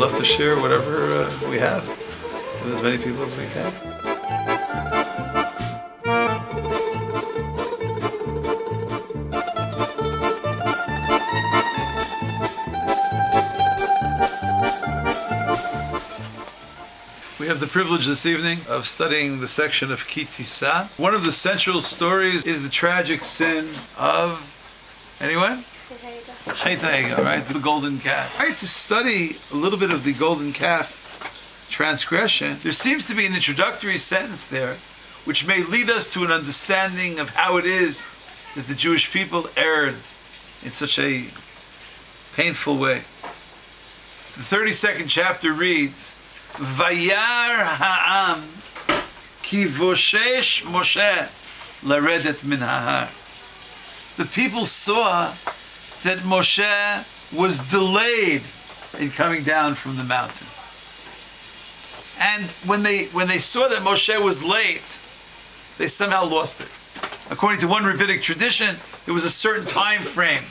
love to share whatever we have with as many people as we can. We have the privilege this evening of studying the section of Tissa. One of the central stories is the tragic sin of, anyone? All right, the golden calf. All right, to study a little bit of the golden calf transgression, there seems to be an introductory sentence there which may lead us to an understanding of how it is that the Jewish people erred in such a painful way. The 32nd chapter reads, Vayar ha'am ki voshesh Moshe laredet min ha'har. The people saw that Moshe was delayed in coming down from the mountain. And when they saw that Moshe was late, they somehow lost it. According to one rabbinic tradition, there was a certain time frame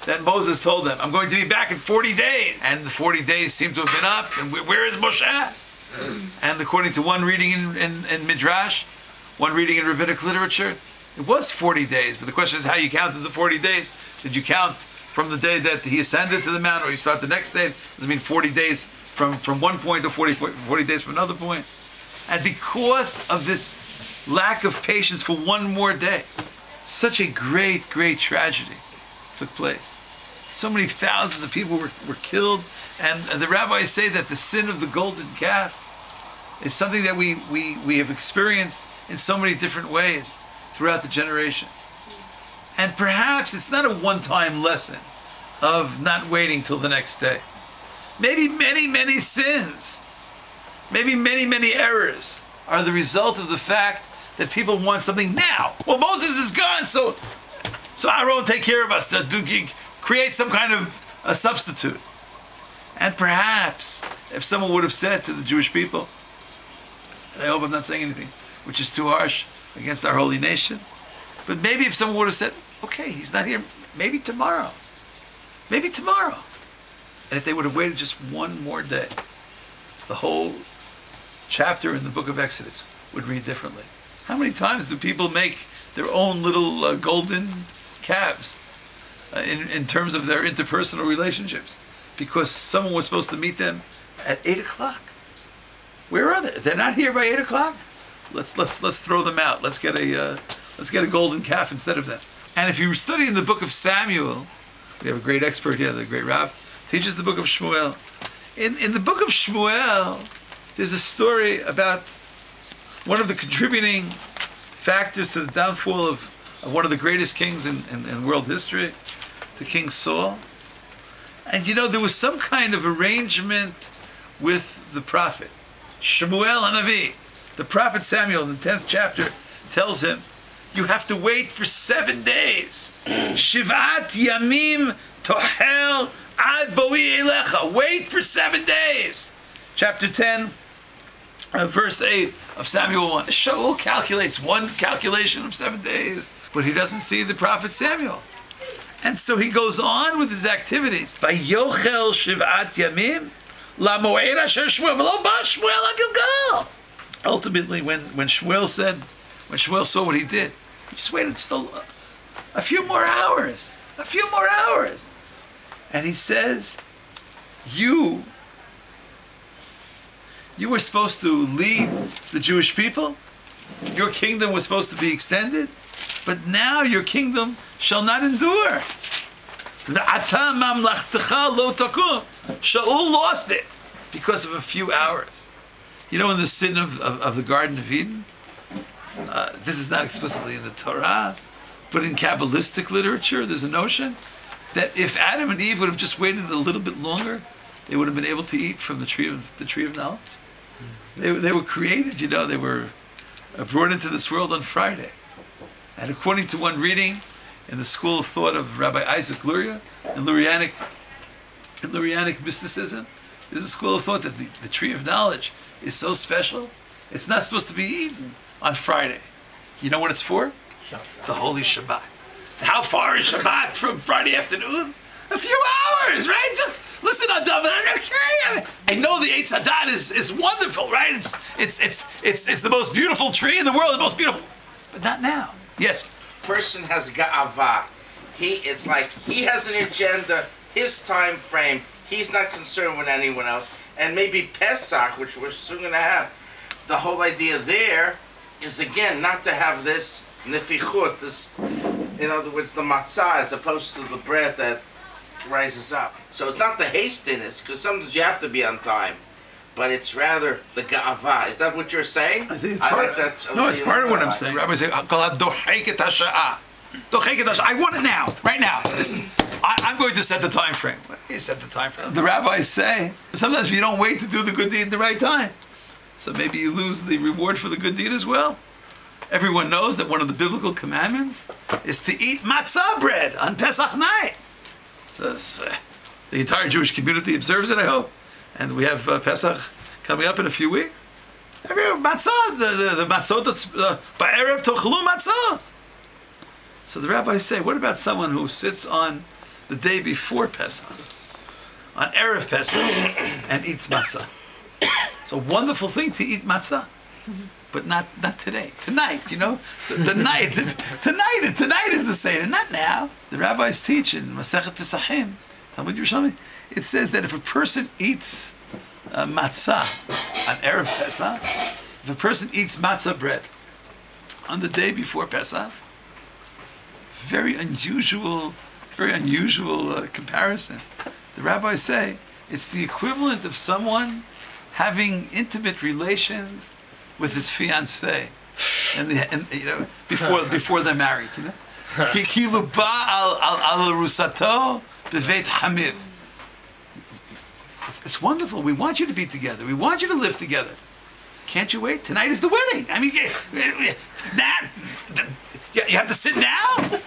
that Moses told them, I'm going to be back in 40 days. And the 40 days seem to have been up, and where is Moshe? And according to one reading in Midrash, one reading in rabbinic literature, it was 40 days. But the question is how you counted the 40 days. Did you count from the day that he ascended to the mountain, or you start the next day? Does it mean 40 days from one point to 40 days from another point? And because of this lack of patience for one more day, such a great, great tragedy took place. So many thousands of people were killed, and the rabbis say that the sin of the golden calf is something that we have experienced in so many different ways throughout the generations. And perhaps it's not a one-time lesson of not waiting till the next day. Maybe many, many sins, maybe many, many errors are the result of the fact that people want something now. Well, Moses is gone, so Aaron will take care of us, to create some kind of a substitute. And perhaps if someone would have said to the Jewish people, and I hope I'm not saying anything which is too harsh against our holy nation, but maybe if someone would have said, okay, he's not here, maybe tomorrow. Maybe tomorrow. And if they would have waited just one more day, the whole chapter in the book of Exodus would read differently. How many times do people make their own little golden calves in terms of their interpersonal relationships? Because someone was supposed to meet them at 8 o'clock. Where are they? They're not here by 8 o'clock? Let's throw them out. Let's get a golden calf instead of them. And if you study in the book of Samuel, we have a great expert here, the great Rav, teaches the book of Shmuel. In the book of Shmuel, there's a story about one of the contributing factors to the downfall of one of the greatest kings in world history, to King Saul. And you know, there was some kind of arrangement with the prophet. Shmuel Hanavi, the prophet Samuel in the 10th chapter, tells him, you have to wait for 7 days. Shivat yamim tohel ad boi elecha. Wait for 7 days. Chapter 10, verse 8 of Samuel 1. Shaul calculates one calculation of 7 days, but he doesn't see the prophet Samuel. And so he goes on with his activities. Vayochel shivat yamim la moed asher Shmuel v'lo ba Shmuel ha-Gilgal. Ultimately, when Shmuel saw what he did, he just waited just a few more hours. A few more hours. And he says, you were supposed to lead the Jewish people. Your kingdom was supposed to be extended. But now your kingdom shall not endure. Shaul lost it because of a few hours. You know, in the sin of the Garden of Eden, this is not explicitly in the Torah, but in Kabbalistic literature, there's a notion that if Adam and Eve would have just waited a little bit longer, they would have been able to eat from the tree of knowledge. They were created, you know, they were brought into this world on Friday. And according to one reading in the school of thought of Rabbi Isaac Luria, in Lurianic mysticism, there's a school of thought that the tree of knowledge is so special, it's not supposed to be eaten on Friday. You know what it's for? The Holy Shabbat. So how far is Shabbat from Friday afternoon? A few hours, right? Just listen on double. Okay, I know the Eitz Hadat is wonderful, right? It's the most beautiful tree in the world, the most beautiful. But not now. Yes. Person has ga'ava. It's like he has an agenda, his time frame. He's not concerned with anyone else. And maybe Pesach, which we're soon going to have, the whole idea there is, again, not to have this nefichut, this, in other words, the matzah, as opposed to the bread that rises up. So it's not the hastiness, because sometimes you have to be on time, but it's rather the ga'ava. Is that what you're saying? I think it's part of that. No, it's part of what I'm saying. Rabbi say, I want it now, right now. Listen, I'm going to set the time frame. You set the time frame. The rabbis say, sometimes you don't wait to do the good deed at the right time. So maybe you lose the reward for the good deed as well. Everyone knows that one of the biblical commandments is to eat matzah bread on Pesach night. So the entire Jewish community observes it, I hope. And we have Pesach coming up in a few weeks. Every matzah, the matzot, ba'erev tochlu matzot. So the rabbis say, what about someone who sits on the day before Pesach, on Erev Pesach, and eats matzah? It's a wonderful thing to eat matzah, but not today. Tonight, the night. Tonight is the Seder, not now. The rabbis teach in Masechet Pesachim, Talmud Yerushalmi, it says that if a person eats matzah on Erev Pesach, if a person eats matzah bread on the day before Pesach, very unusual comparison. The rabbis say it's the equivalent of someone having intimate relations with his fiancée, before they're married. Kilu ba al rusato bevet hamir. It's wonderful. We want you to be together. We want you to live together. Can't you wait? Tonight is the wedding. I mean, you have to sit down.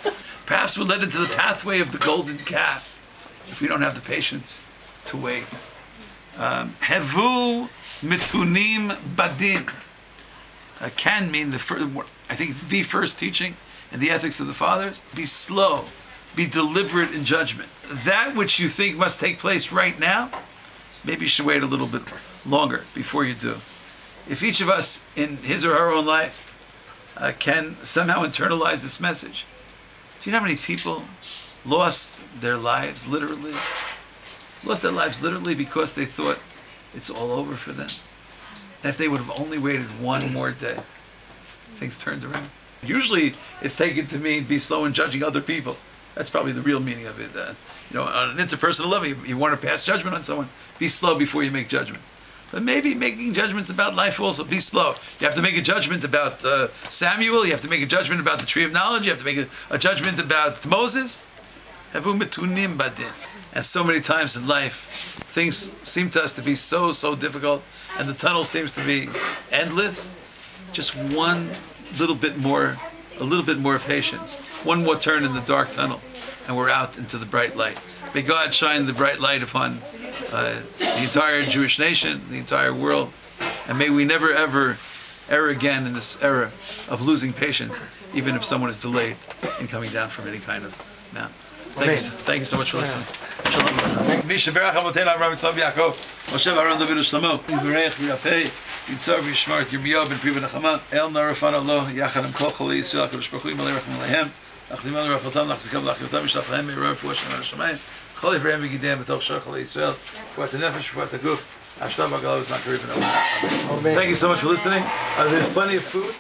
Perhaps we're led into the pathway of the golden calf if we don't have the patience to wait. Hevu mitunim badin can mean I think it's the first teaching in the ethics of the fathers. Be slow, be deliberate in judgment. That which you think must take place right now, maybe you should wait a little bit longer before you do. If each of us in his or her own life can somehow internalize this message. Do you know how many people lost their lives literally? Lost their lives literally because they thought it's all over for them. And if they would have only waited one more day, things turned around. Usually it's taken to mean be slow in judging other people. That's probably the real meaning of it. On an interpersonal level, you want to pass judgment on someone, be slow before you make judgment. But maybe making judgments about life also, be slow. You have to make a judgment about Samuel, you have to make a judgment about the tree of knowledge, you have to make a judgment about Moses. And so many times in life, things seem to us to be so difficult, and the tunnel seems to be endless. Just a little bit more patience. One more turn in the dark tunnel, and we're out into the bright light. May God shine the bright light upon the entire Jewish nation, the entire world, and may we never ever err again in this era of losing patience, even if someone is delayed in coming down from any kind of mountain. Thank you so much for listening. Shalom. Misha Berach Avotena Avraham Yitzchak Yaakov Moshe Aaron David Shlomo Yivarech V'Yapei Yitzar V'Yishmar Yirmiyahu Ben Pri Ben Nechama El Narafan Allah Yachad Am Kol Chalei Yisrael HaKadosh Baruch Hu Yimalei Racham Aleihem Achlimanu Rachatam Lachzikam Lachyotam Yishlach Lahem Meirav Refuah Shem HaShamayim Chol Yivreim V'Gideim B'Toch Shar Chalei Yisrael Refuat HaNefesh Refuat HaGuf Hashtav HaGalah V'Zman Karib Ben Olam. Thank you so much for listening. There's plenty of food.